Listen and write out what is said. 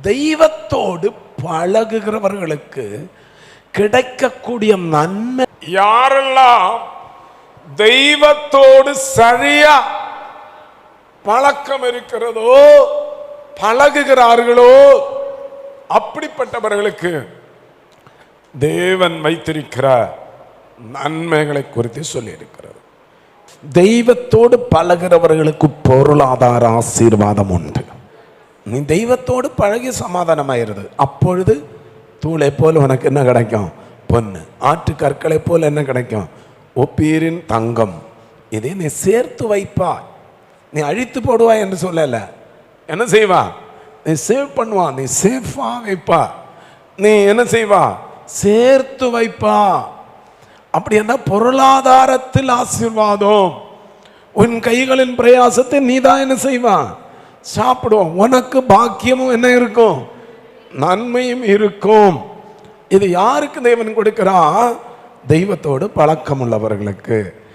தெய்வத்தோடு பழகுகிறவர்களுக்கு கிடைக்கக்கூடிய நன்மை. யாரெல்லாம் தெய்வத்தோடு சரியா பழக்கம் இருக்கிறதோ, பழகுகிறார்களோ, அப்படிப்பட்டவர்களுக்கு தேவன் வைத்திருக்கிற நன்மைகளை குறித்து சொல்லி இருக்கிறது. தெய்வத்தோடு பழகிறவர்களுக்கு பொருளாதார ஆசீர்வாதம் உண்டு. நீ தெய்வத்தோடு பழகி சமாதானமாயிருது, அப்பொழுது தூளை போல் உனக்கு என்ன கிடைக்கும்? பொன்னு. ஆற்று கற்களை போல் என்ன கிடைக்கும்? ஒப்பீரின் தங்கம். இதை நீ சேர்த்து வைப்பா. நீ அழித்து போடுவா என்று சொல்லல. என்ன செய்வா? நீ சேவ் பண்ணுவா. நீ சேஃபா வைப்பா. நீ என்ன செய்வா? சேர்த்து வைப்பா. அப்படி என்ன? பொருளாதாரத்தில் ஆசீர்வாதம். உன் கைகளின் பிரயாசத்தை நீதான் என்ன செய்வா? சாப்பிடுவோம். உனக்கு பாக்கியமும் என்ன இருக்கும்? நன்மையும் இருக்கும். இது யாருக்கு தேவன் கொடுக்கிறா? தெய்வத்தோடு பழக்கம் உள்ளவர்களுக்கு.